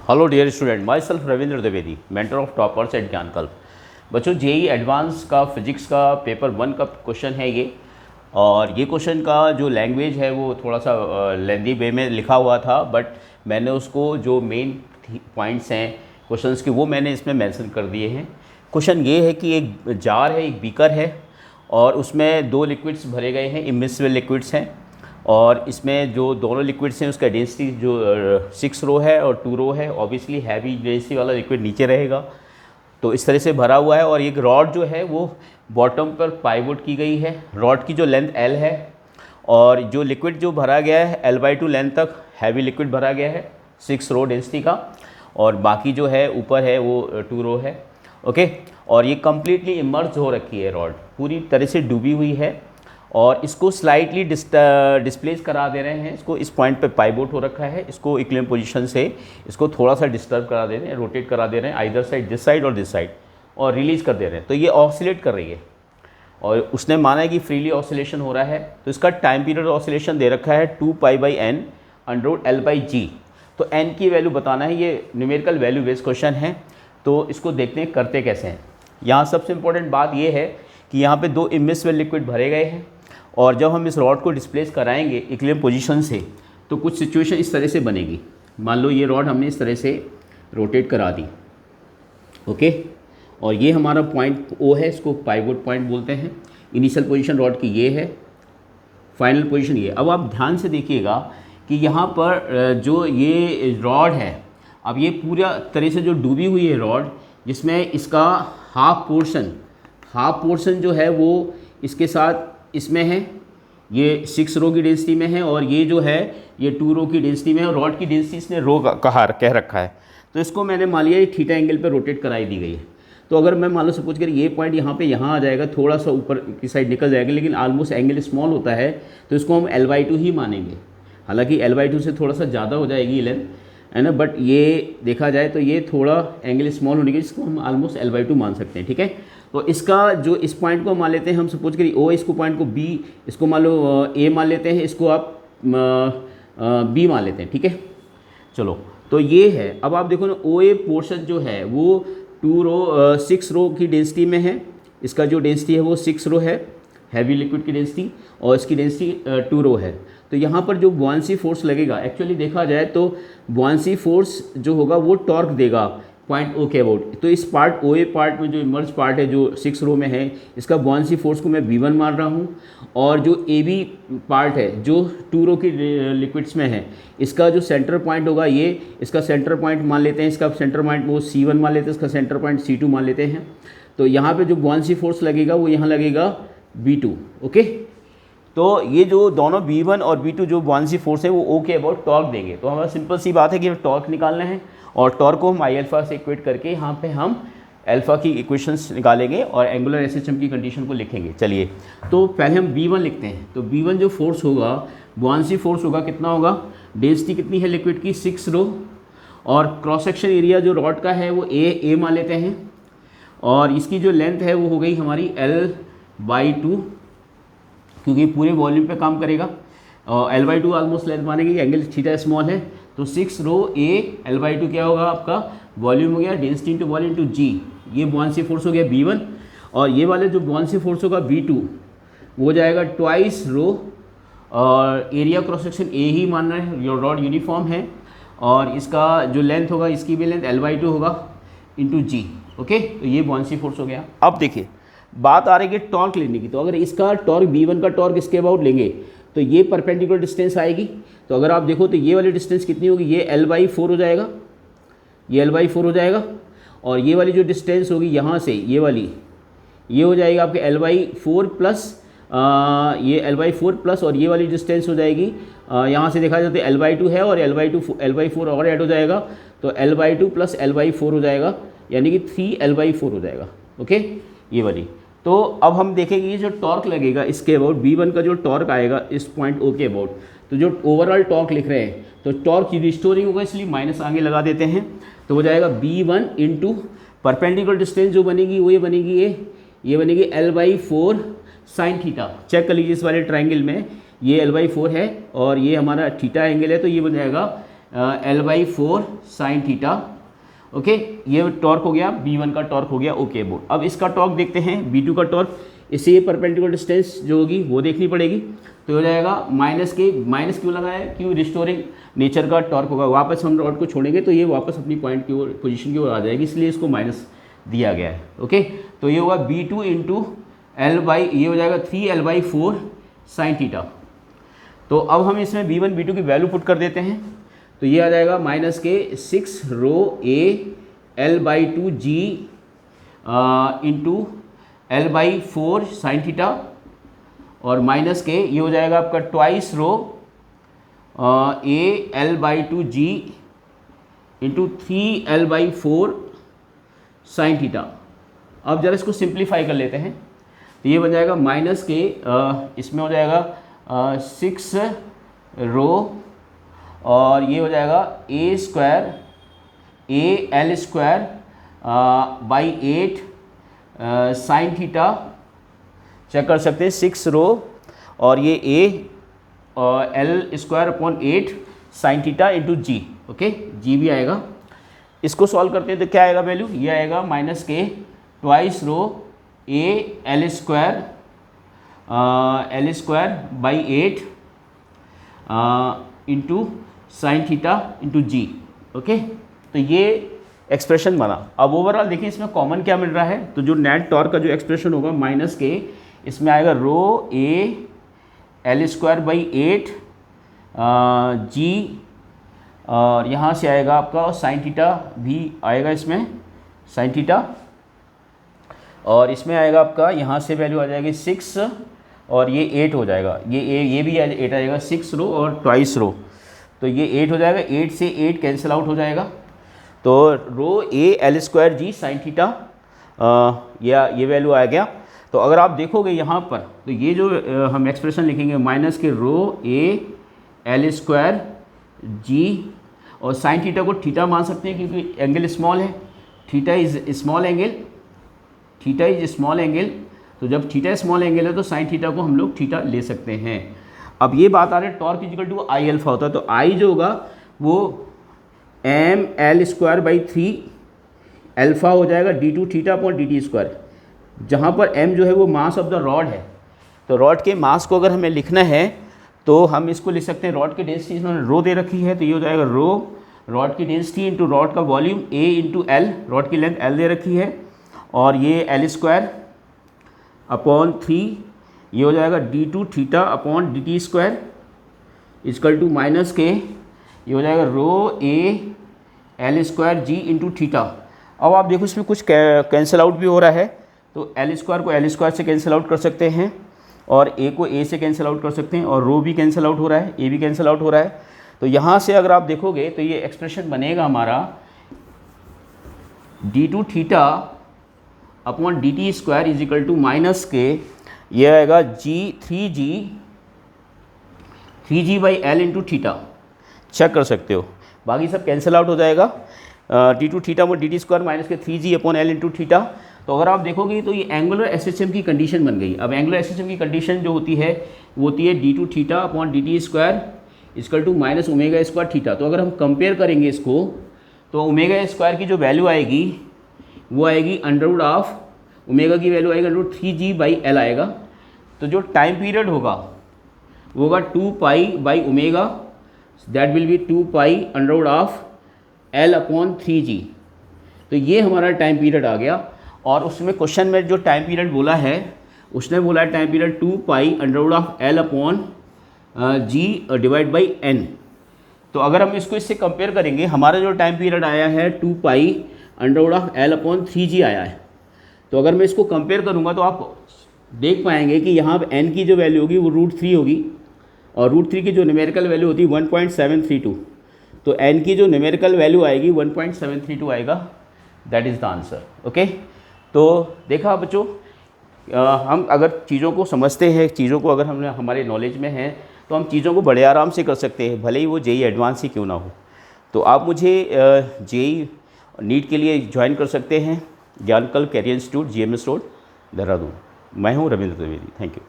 Hello dear student, myself Ravindra Dwivedi, mentor of toppers at Gyankalp. बच्चों, JEE advance का physics का paper 1 का question है ये। और ये क्वेश्चन का जो लैंग्वेज है वो थोड़ा सा लेंदी वे में लिखा हुआ था, बट मैंने उसको जो मेन पॉइंट्स हैं क्वेश्चंस के वो मैंने इसमें मेंशन कर दिए हैं। क्वेश्चन ये है कि एक जार है, एक बीकर है और उसमें 2 लिक्विड्स भरे गए हैं, इमिसिबल लिक्विड्स हैं। और इसमें जो दोनों लिक्विड्स हैं उसका डेंसिटी जो 6 रो है और 2 रो है। ऑब्वियसली हैवी डेंसिटी वाला लिक्विड नीचे रहेगा, तो इस तरह से भरा हुआ है। और एक रॉड जो है वो बॉटम पर पाइवोट की गई है। रॉड की जो लेंथ L है और जो लिक्विड जो भरा गया है L/2 लेंथ तक हैवी लिक्विड भरा गया है 6 रो डेंसिटी का, और बाकी जो है ऊपर है वो 2 रो है। ओके, और ये कम्प्लीटली इमर्ज हो रखी है, रॉड पूरी तरह से डूबी हुई है। और इसको स्लाइटली डिस्प्लेस करा दे रहे हैं, इसको इस पॉइंट पे पाइवोट हो रखा है, इसको इक्विलिब्रियम पोजीशन से इसको थोड़ा सा डिस्टर्ब करा दे रहे हैं, रोटेट करा दे रहे हैं आइदर साइड, दिस साइड और दिस साइड, और रिलीज़ कर दे रहे हैं। तो ये ऑसिलेट कर रही है और उसने माना है कि फ्रीली ऑसिलेशन हो रहा है। तो इसका टाइम पीरियड ऑसिलेशन दे रखा है 2π/n √L/g। तो n की वैल्यू बताना है, ये न्यूमेरिकल वैल्यू बेस्ड क्वेश्चन है। तो इसको देखते हैं करते कैसे हैं। यहाँ सबसे इम्पोर्टेंट बात ये है कि यहाँ पे 2 इमिसिबल लिक्विड भरे गए हैं और जब हम इस रॉड को डिस्प्लेस कराएंगे इक्विलिब्रियम पोजीशन से तो कुछ सिचुएशन इस तरह से बनेगी। मान लो ये रॉड हमने इस तरह से रोटेट करा दी, ओके, और ये हमारा पॉइंट O है, इसको पाइवोट पॉइंट बोलते हैं। इनिशियल पोजीशन रॉड की ये है, फाइनल पोजीशन ये। अब आप ध्यान से देखिएगा कि यहाँ पर जो ये रॉड है, अब ये पूरा तरह से जो डूबी हुई है रॉड, जिसमें इसका हाफ पोर्शन जो है वो इसके साथ इसमें है, ये 6 रो की डेंसिटी में है, और ये जो है ये 2 रो की डेंसिटी में है। और रॉड की डेंसिटी इसने रो कह रखा है, तो इसको मैंने मान लिया ये थीटा एंगल पे रोटेट कराई दी गई है। तो अगर मैं मान लो सपोज करें ये पॉइंट यहाँ आ जाएगा, थोड़ा सा ऊपर की साइड निकल जाएगा, लेकिन ऑलमोस्ट एंगल स्मॉल होता है, तो इसको हम L/2 ही मानेंगे। हालांकि L/2 से थोड़ा सा ज़्यादा हो जाएगी लेंथ, है ना, बट ये देखा जाए तो ये थोड़ा एंगल स्मॉल होने के जिसको हम ऑलमोस्ट L/2 मान सकते हैं। ठीक है, तो इसका जो इस पॉइंट को मान लेते हैं हम, सपोज करिए O, इसको पॉइंट को B, इसको मान लो A मान लेते हैं, इसको आप B मान लेते हैं। ठीक है, चलो, तो ये है। अब आप देखो ना, OA पोर्शन जो है वो 6 रो की डेंसिटी में है। इसका जो डेंसिटी है वो 6 रो है, हैवी लिक्विड की डेंसिटी, और इसकी डेंसिटी 2 रो है। तो यहाँ पर जो बुआंसी फोर्स लगेगा, एक्चुअली देखा जाए तो बुआंसी फोर्स जो होगा वो टॉर्क देगा पॉइंट O के अबाउट। तो इस पार्ट OA पार्ट में जो इमर्ज पार्ट है जो 6 रो में है, इसका बुआंसी फोर्स को मैं V1 मान रहा हूँ। और जो AB पार्ट है जो 2 रो की लिक्विड्स में है, इसका जो सेंटर पॉइंट होगा ये, इसका सेंटर पॉइंट मान लेते हैं, इसका सेंटर पॉइंट वो C1 मान लेते हैं, इसका सेंटर पॉइंट C2 मान लेते हैं। तो यहाँ पर जो बुआंसी फोर्स लगेगा वो यहाँ लगेगा V2। ओके, तो ये जो दोनों V1 और V2 जो बुआंसी फोर्स है वो O के अबाउट टॉर्क देंगे। तो हमारा सिंपल सी बात है कि टॉर्क निकालना है, और टॉर्क को हम I α से इक्वेट करके यहाँ पे हम अल्फा की इक्वेशंस निकालेंगे और एंगुलर SHM की कंडीशन को लिखेंगे। चलिए, तो पहले हम V1 लिखते हैं। तो V1 जो फोर्स होगा, बुआंसी फोर्स होगा, कितना होगा, डेंसिटी कितनी है लिक्विड की, 6 रो, और क्रॉस सेक्शन एरिया जो रॉड का है वो A मान लेते हैं, और इसकी जो लेंथ है वो हो गई हमारी L/2, क्योंकि पूरे वॉल्यूम पे काम करेगा। और L/2 ऑलमोस्ट लेंथ मानेंगे, एंगल थीटा स्मॉल है, तो 6 रो A L/2 क्या होगा आपका, वॉल्यूम हो गया, density into volume into G। ये बुआंसी फोर्स हो गया V1, और ये वाले जो बुआंसी फोर्स होगा V2 वो हो जाएगा ट्वाइस रो, और एरिया क्रॉस सेक्शन A ही मानना है, योर रॉड यूनिफॉर्म है, और इसका जो लेंथ होगा इसकी भी लेंथ L/2 होगा इंटू G। ओके, तो ये बुआंसी फोर्स हो गया। अब देखिए बात आ रही है टॉर्क लेने की। तो अगर इसका टॉर्क V1 का टॉर्क इसके अबाउट लेंगे तो ये परपेंडिकुलर डिस्टेंस आएगी। तो अगर आप देखो तो ये वाली डिस्टेंस कितनी होगी, ये L/4 हो जाएगा, ये L/4 हो जाएगा, और ये वाली जो डिस्टेंस होगी यहाँ से ये वाली, ये हो जाएगी आपके L/4 प्लस ये L/4 प्लस, और ये वाली डिस्टेंस हो जाएगी यहाँ से देखा जाए तो L/2 है, और L/4 और ऐड हो जाएगा, तो L/2 प्लस L/4 हो जाएगा, यानी कि 3L/4 हो जाएगा। ओके, ये वाली। तो अब हम देखेंगे ये जो टॉर्क लगेगा इसके अबाउट, V1 का जो टॉर्क आएगा इस पॉइंट O के अबाउट, तो जो ओवरऑल टॉर्क लिख रहे हैं, तो टॉर्क रिस्टोरिंग होगा, इसलिए माइनस आगे लगा देते हैं। तो हो जाएगा V1 इंटू परपेंडिकुलर डिस्टेंस जो बनेगी वो ये बनेगी, ये बनेगी L/4 साइन थीटा। चेक कर लीजिए इस वाले ट्राइंगल में ये L/4 है और ये हमारा थीटा एंगल है, तो ये बन जाएगा L/4 साइन थीटा। ओके, ये टॉर्क हो गया, B1 का टॉर्क हो गया। ओके बोल, अब इसका टॉर्क देखते हैं, B2 का टॉर्क। इससे ये परपेंडिकुलर डिस्टेंस जो होगी वो देखनी पड़ेगी। तो हो जाएगा माइनस क्यों लगाया, क्यों रिस्टोरिंग नेचर का टॉर्क होगा। वापस हम रॉड को छोड़ेंगे तो ये वापस अपनी पॉइंट की ओर, पोजीशन की ओर आ जाएगी, इसलिए इसको माइनस दिया गया है। ओके, तो ये होगा B2 इंटू ये हो जाएगा 3L/4 साइन थीटा। तो अब हम इसमें B1 B2 की वैल्यू पुट कर देते हैं, तो ये आ जाएगा -6 rho A L/2 G into L/4 sine theta, और ये हो जाएगा आपका twice rho A L/2 G into 3L/4 sine theta. अब जरा इसको सिंप्लीफाई कर लेते हैं, तो ये बन जाएगा इसमें हो जाएगा 6 रो, और ये हो जाएगा A² AL² by 8 sine theta. Check कर सकते हैं 6 रो और ये L² upon 8 sign theta into G। Okay, G भी आएगा। इसको सॉल्व करते हैं तो क्या आएगा वैल्यू, ये आएगा twice rho A L² by 8 into sine theta into G। Okay, तो ये एक्सप्रेशन बना। अब ओवरऑल देखिए इसमें कॉमन क्या मिल रहा है, तो जो नेट टॉर्क का जो एक्सप्रेशन होगा इसमें आएगा रो A L² बाई 8 G, और यहाँ से आएगा आपका साइन थीटा भी आएगा इसमें, साइन थीटा, और इसमें आएगा आपका यहाँ से वैल्यू आ जाएगी 6 और ये 8 हो जाएगा, ये भी 8 आएगा, 6 रो और ट्वाइस रो, तो ये 8 हो जाएगा, 8 से 8 कैंसिल आउट हो जाएगा, तो रो A L² G sine theta ये वैल्यू आ गया। तो अगर आप देखोगे यहाँ पर, तो ये जो हम एक्सप्रेशन लिखेंगे रो A L² G, और साइन थीटा को थीटा मान सकते हैं क्योंकि एंगल स्मॉल है, थीटा इज स्मॉल एंगल, तो जब थीटा स्मॉल एंगल है तो साइन थीटा को हम लोग थीटा ले सकते हैं। अब ये बात आ रही है torque equal to I alpha होता है, तो I जो होगा वो m L² बाई 3 अल्फा हो जाएगा D2 थीटा अपॉन DT², जहाँ पर m जो है वो मास ऑफ द रॉड है। तो रॉड के मास को अगर हमें लिखना है तो हम इसको लिख सकते हैं, रॉड की डेंसिटी इन्होंने रो दे रखी है, तो ये हो जाएगा रो रॉड की डेंसिटी इंटू रॉड का volume A into L, rod की लेंथ L दे रखी है, और ये L² अपॉन 3, ये हो जाएगा D2 theta upon DT² equal to ये हो जाएगा रो A L² G into theta. अब आप देखो इसमें कुछ कैंसिल आउट भी हो रहा है, तो L² को L² से कैंसिल आउट कर सकते हैं, और A को A से कैंसिल आउट कर सकते हैं, और रो भी कैंसिल आउट हो रहा है, A भी कैंसिल आउट हो रहा है। तो यहाँ से अगर आप देखोगे तो ये एक्सप्रेशन बनेगा हमारा D2 theta upon DT² is equal to ये आएगा 3G by L into theta. Check कर सकते हो, बाकी सब कैंसिल आउट हो जाएगा, D2 theta upon DT² -3G upon L into theta. तो अगर आप देखोगे तो ये एंगुलर SHM की कंडीशन बन गई। अब एंगुलर SHM की कंडीशन जो होती है वो होती है D2 theta upon DT² equal to -ω² theta. तो अगर हम कंपेयर करेंगे इसको, तो ω² की जो वैल्यू आएगी वो आएगी अंडरवुड ऑफ ओमेगा की वैल्यू आएगा √3G बाई L आएगा। तो जो टाइम पीरियड होगा वो होगा 2 pi by omega, that will be 2 pi under root of L upon 3G। तो ये हमारा टाइम पीरियड आ गया, और उसमें क्वेश्चन में जो टाइम पीरियड बोला है उसने बोला है time period 2 pi under root of L upon G divide by N। तो अगर हम इसको इससे कंपेयर करेंगे, हमारा जो टाइम पीरियड आया है 2 pi under root of L upon 3G आया है। तो अगर मैं इसको कंपेयर करूँगा तो आप देख पाएंगे कि यहाँ पर n की जो वैल्यू होगी वो √3 होगी, और √3 की जो न्यूमेरिकल वैल्यू होती है 1.732, तो n की जो न्यूमेरिकल वैल्यू आएगी 1.732 आएगा, that is the answer. Okay, तो देखा बच्चों, हम अगर चीज़ों को समझते हैं, चीज़ों को अगर हमारे नॉलेज में है तो हम चीज़ों को बड़े आराम से कर सकते हैं, भले ही वो JEE एडवांस ही क्यों ना हो। तो आप मुझे JEE नीट के लिए ज्वाइन कर सकते हैं, Gyankalp career institute, GMS road, Dehradun. मैं हूँ रविंद्र द्विवेदी। Thank you.